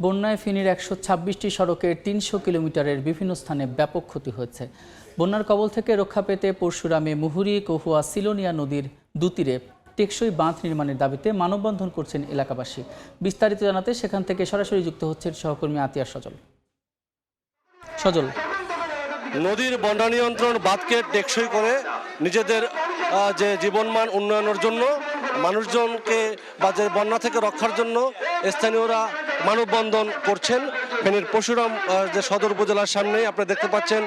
বন্যায় ফেনীর ১২৬টি সড়কের ৩০০ কিলোমিটারের বিভিন্ন স্থানে ব্যাপক ক্ষতি হয়েছে। বন্যার কবল থেকে রক্ষা পেতে পরশুরামে মুহুরী, কহুয়া, সিলোনিয়া নদীর দুতীরে টেকসই বাঁধ নির্মাণের দাবিতে মানববন্ধন করছেন এলাকাবাসী। বিস্তারিত জানাতে সেখান থেকে সরাসরি যুক্ত হচ্ছেন সহকর্মী আতিয়ার সজল। নদীর বন্যা নিয়ন্ত্রণ বাঁধকে টেকসই করে নিজেদের যে জীবনমান উন্নয়নের জন্য মানুষজনকে বা যে বন্যা থেকে রক্ষার জন্য স্থানীয়রা মানববন্ধন করছেন। ফেনীর পরশুরাম যে সদর উপজেলার সামনেই আপনারা দেখতে পাচ্ছেন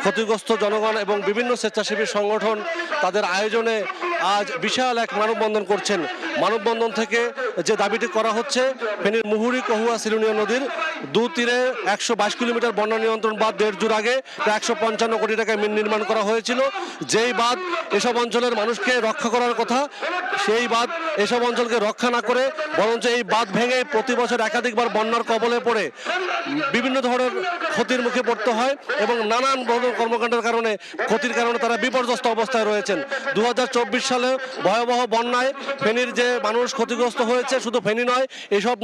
ক্ষতিগ্রস্ত জনগণ এবং বিভিন্ন স্বেচ্ছাসেবী সংগঠন তাদের আয়োজনে আজ বিশাল এক মানববন্ধন করছেন। মানববন্ধন থেকে যে দাবিটি করা হচ্ছে, ফেনীর মুহুরী, কহুয়া, সিলোনিয়া নদীর দু তীরে ১২২ কিলোমিটার বন্যা নিয়ন্ত্রণ বাঁধ দেড় যুগ আগে প্রায় ১৫৫ কোটি টাকায় নির্মাণ করা হয়েছিল। যেই বাঁধ এসব অঞ্চলের মানুষকে রক্ষা করার কথা, সেই বাঁধ এসব অঞ্চলকে রক্ষা না করে বরঞ্চ এই বাঁধ ভেঙে প্রতি বছর একাধিকবার বন্যার কবলে পড়ে বিভিন্ন ধরনের ক্ষতির মুখে পড়তে হয় এবং নানান কর্মকাণ্ডের কারণে ক্ষতির কারণে তারা বিপর্যস্ত অবস্থায় রয়েছেন। ২০২৪ সালে ভয়াবহ বন্যায় ফেনীর যে মানুষ ক্ষতিগ্রস্ত হয়েছে, শুধু ফেনী নয়, এইসব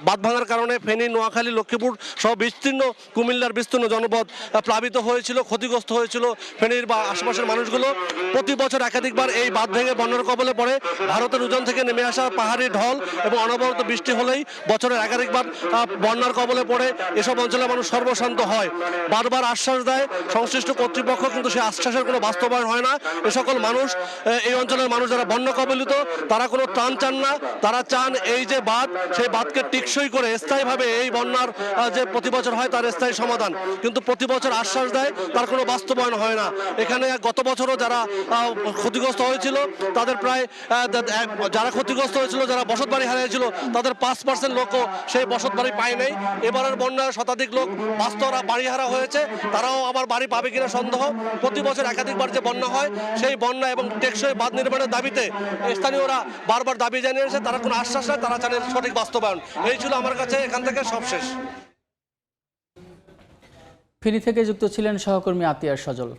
বাঁধ ভাঙার কারণে ফেনী, নোয়াখালী, লক্ষ্মীপুর সহ বিস্তীর্ণ কুমিল্লার বিস্তীর্ণ জনপদ প্লাবিত হয়েছিল, ক্ষতিগ্রস্ত হয়েছিল ফেনীর বা আশেপাশের মানুষগুলো। প্রতি বছর একাধিকবার এই বাঁধ ভেঙে বন্যার কবলে পড়ে। ভারতের উজান থেকে নেমে আসা পাহাড়ি ঢল এবং অনবরত বৃষ্টি হলেই বছরের একাধিকবার বন্যার কবলে পড়ে এসব অঞ্চলের মানুষ সর্বশান্ত হয়। বারবার আশ্বাস দেয় সংশ্লিষ্ট কর্তৃপক্ষ, কিন্তু সেই আশ্বাসের কোনো বাস্তবায়ন হয় না। এ সকল মানুষ, এই অঞ্চলের মানুষ যারা বন্যা কবলিত, তারা কোনো ত্রাণ চান না। তারা চান এই যে বাঁধ, সেই বাঁধকে টিকসই করে স্থায়ীভাবে এই বন্যার যে প্রতি বছর হয় তার স্থায়ী সমাধান। কিন্তু প্রতি বছর আশ্বাস দেয়, তার কোনো বাস্তবায়ন হয় না। এখানে গত বছরও যারা ক্ষতিগ্রস্ত হয়েছিল তাদের প্রায় যারা ক্ষতিগ্রস্ত হয়েছিল, যারা বসত বাড়ি হারিয়েছিল, তাদের 5% লোকও সেই বসত বাড়ি পায় নাই। এবারের বন্যায় শতাধিক লোক বাস্তবরা বাড়ি হারা হয়েছে, তারাও আবার বাড়ি পাবে কিনা সন্দেহ। প্রতি বছর একাধিকবার যে বন্যা হয়, সেই বন্যা এবং টেকসই বাঁধ নির্মাণের দাবিতে স্থানীয়রা বারবার দাবি জানিয়েছে। তারা কোনো আশ্বাস নেয়, তারা জানেন সঠিক বাস্তবায়ন। এই ছিল আমার কাছে এখান থেকে সবশেষ। ফেনী থেকে যুক্ত ছিলেন সহকর্মী আতিয়ার সজল।